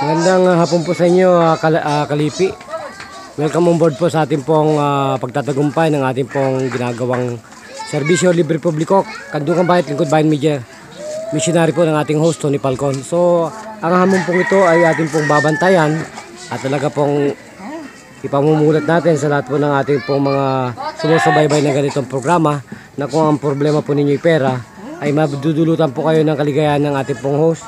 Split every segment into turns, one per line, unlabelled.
Magandang hapon po sa inyo, Kalipi. Welcome on board po sa ating pong pagtatagumpay ng ating pong ginagawang serbisyo libre publiko, Kandungan Bayat, Lingkod Bayan Media. Missionary po ng ating host, Tony Falcon. So, ang hamon pong ito ay ating pong babantayan at talaga pong ipamumulat natin sa lahat po ng ating pong mga sumusubaybay ng ganitong programa na kung ang problema po ninyo ay pera, ay madudulutan po kayo ng kaligayahan ng ating pong host,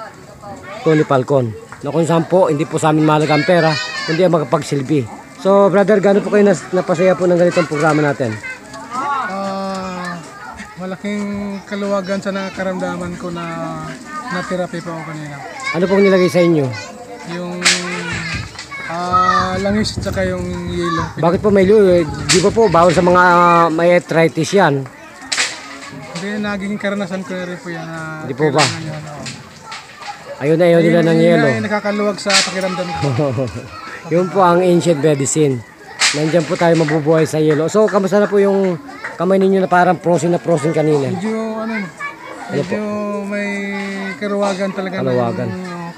Tony Falcon. Na kung saan po, hindi po sa amin mahalaga ang pera, kundi ang makapagsilbi. So, brother, gaano po kayo napasaya po ng ganitong programa natin?
Malaking kaluwagan sa nakaramdaman ko na na-therapy pa ako kanina.
Ano pong nilagay sa inyo?
Yung langis at saka yung yelo.
Bakit po may luyo? Di ba po, bawal sa mga may arthritis yan?
Hindi, naging karanasan ko rin po yan.
Hindi po ba? Ayun na yun nila ng yelo.
Ay, nakakaluwag sa pakiramdam ko.
Yun po ang ancient medicine. Nandiyan po tayo mabubuhay sa yelo. So, kamusta na po yung kamay ninyo na parang frozen na frozen kanina?
Medyo may kaluwagan talaga.
Kaluwagan.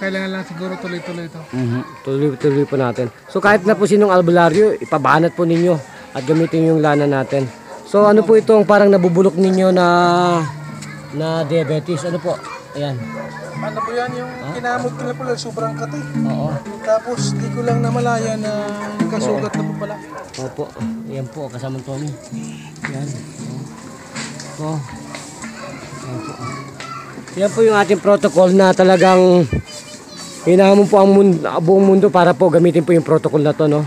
Kailangan lang siguro tuloy-tuloy ito.
Tuloy-tuloy po natin. So, kahit na po sinong albularyo, ipabanat po ninyo at gamitin yung lana natin. So, ano po itong parang nabubulok ninyo na diabetes? Ano po? Ayan.
Ano po yan, yung kinamot ko na po lang, sobrang katay.
Oo.
Tapos di ko lang namalaya na kasugat na po pala.
Opo. Ayan po, kasamang Tony. Ayan. So, ayan po. Yan po yung ating protocol na talagang hinahamon po ang buong mundo para po gamitin po yung protocol na to, no?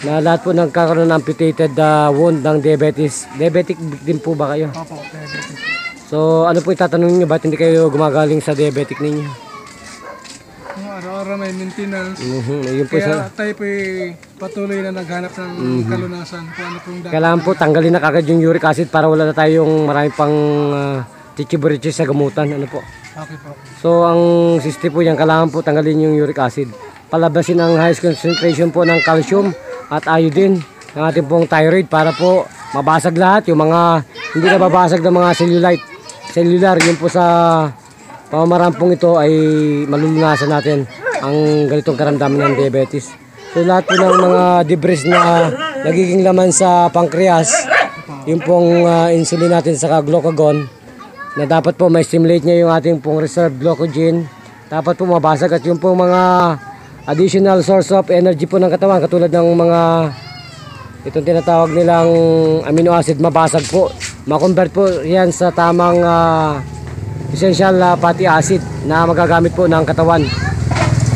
Na lahat po nagkakaroon ng amputated wound ng diabetes. Diabetic din po ba kayo?
Opo, diabetic.
So, ano po itatanong niyo? Ba't hindi kayo gumagaling sa diabetic ninyo?
Araw-araw may maintenance.
Yun po
Kaya tayo po patuloy na naghanap ng kalunasan. Kung ano pong
kailangan po tanggalin na kagad yung uric acid para wala na tayong marami pang chichiburichis sa gamutan. Ano po?
Okay po.
So, ang system po yan, kailangan po tanggalin yung uric acid. Palabasin ang highest concentration po ng calcium at iodine ng ating pong thyroid para po mabasag lahat. Yung mga hindi na babasag ng mga cellular, yun po sa pamamarampong ito ay malulunasan natin ang ganitong karamdaman ng diabetes. So lahat po ng mga debris na nagiging laman sa pancreas, yung pong insulin natin sa glucagon, na dapat po ma-stimulate niya yung ating pong reserve glycogen, dapat po mabasag at yung pong mga additional source of energy po ng katawan katulad ng mga itong tinatawag nilang amino acid mabasag po. Ma-convert po yan sa tamang essential fatty acid na magagamit po ng katawan.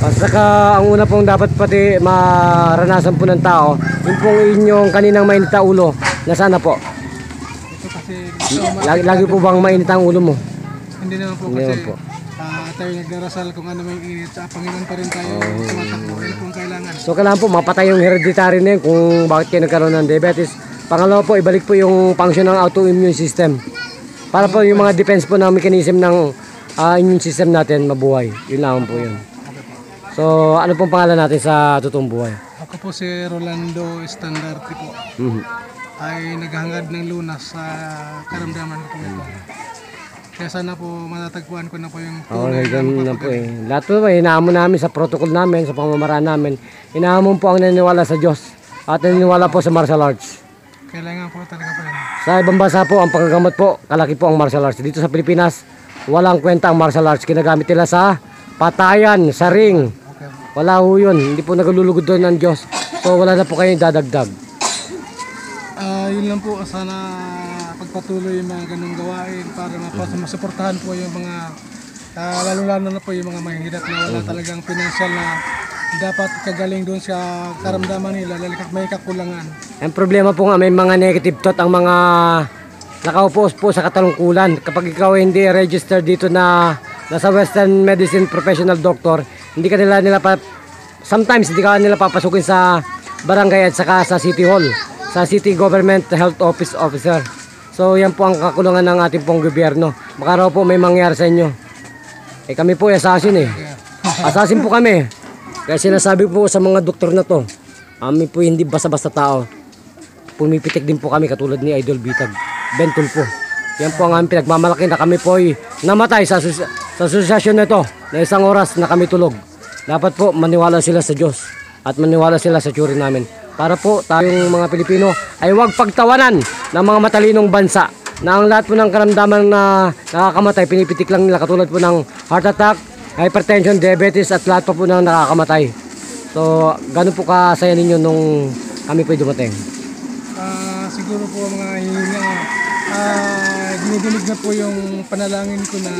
At saka ang una pong dapat pati maranasan po ng tao, yung pong inyong kaninang mainit na ulo, nasana po?
Ito kasi
Lagi po bang mainit ang ulo mo?
hindi naman po
Hindi
kasi
naman po.
tayo nagdarasal kung ano may init. Sa Panginoon pa rin tayo tumatakbo. Ano pong kailangan.
So kailangan po mapatay yung hereditary na yun kung bakit kayo nagkaroon ng diabetes. Pangalawa po, ibalik po yung function ng autoimmune system. Para po yung mga defense po ng mechanism ng immune system natin mabuhay. Yun lang po yun. So ano pong pangalan natin sa totoong buhay?
Ako po si Rolando Estandarte po. Ay naghangad ng lunas sa karamdaman ko po ito. Kaya sana po matatagpuan ko na po yung
Okay, ganun na po eh. Lahat po hinahamon namin sa protocol namin, sa pamamaraan namin. Hinahamon po ang naniniwala sa Diyos at naniniwala po sa martial arts.
Kailangan po talaga po yan.
Sa ibang bansa po, ang paggagamot po, kalaki po ang martial arts. Dito sa Pilipinas, walang kwenta ang martial arts. Ginagamit nila sa patayan, sa ring. Wala ho yun. Hindi po naglulugod doon ng Diyos. So wala na po kayong dadagdag.
Yun lang po, sana pagpatuloy yung mga ganung gawain para masuportahan po yung mga lalo-lalo na po yung mga mahihirap na wala talagang financial na dapat kagaling doon sa karamdaman nila lalo may kakulangan.
Ang problema po nga, may mga negative thought ang mga nakaupo po sa katalungkulan. Kapag ikaw hindi registered dito na nasa Western Medicine Professional Doctor, hindi ka nila sometimes hindi ka nila papasukin sa barangay at saka sa City Hall, sa City Government Health Office Officer. So yan po ang kakulangan ng ating pong gobyerno. Baka raw po may mangyari sa inyo. Eh kami po assassin eh. Assassin po kami. Kaya sinasabi po sa mga doktor na to, kami po hindi basta-basta tao. Pumipitik din po kami katulad ni Idol Bitag. Bentol po. Yan po ang aming pinagmamalaki na kami po ay namatay sa asosyasyon na ito na isang oras na kami tulog. dapat po maniwala sila sa Diyos at maniwala sila sa tsuri namin. Para po tayong mga Pilipino ay huwag pagtawanan ng mga matalinong bansa na ang lahat po ng karamdaman na nakakamatay, pinipitik lang nila katulad po ng heart attack, hypertension, diabetes at lahat pa po ng nakakamatay. So, ganun po kasaya ninyo nung kami po dumating.
Siguro po mga hihinga, dinidinig na po yung panalangin ko na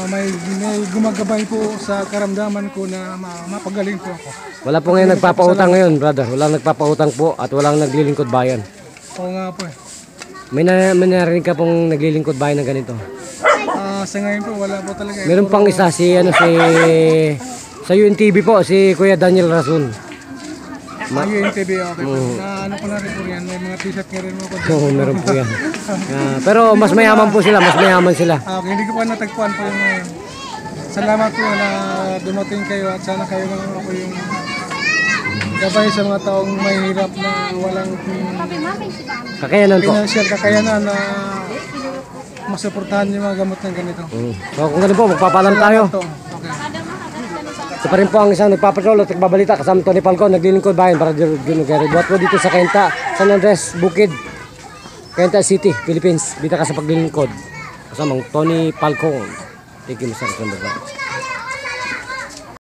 may gumagabay po sa karamdaman ko na mapagaling po ako.
Wala po ngayon nagpapautang ngayon, brother. Walang nagpapautang po at walang naglilingkod bayan.
Oo nga po eh.
May narinig ka pong naglilingkod bayan ng ganito?
Sa ngayon po, wala po talaga.
Meron pang isa si sa UNTV po, si Kuya Daniel Rason.
Yung TV, okay po. Na ano ko na rin po yan, may mga t-shirt nga rin mo ko.
Oo, meron po yan. Pero mas mayaman po sila, mas mayaman sila.
Okay, hindi ko pa natagpuan po yung ngayon. Salamat po na dumating kayo at sana kayo naman ako yung gabay sa mga taong mahirap na walang
Kakayanan po.
financial kakayanan na masuportahan yung mga gamot ng ganito.
So kung ganun po, magpapalam tayo.
Okay.
Ito pa rin po ang isang nagpapatrol at nagbabalita kasama Tony Falcon, naglilingkod bayan para Junugeri. Buhat po dito sa Cainta, San Andres, Bukid, Cainta City, Philippines. Bita ka sa paglilingkod. Kasamang Tony Falcon. Thank you, Mr. Sandra.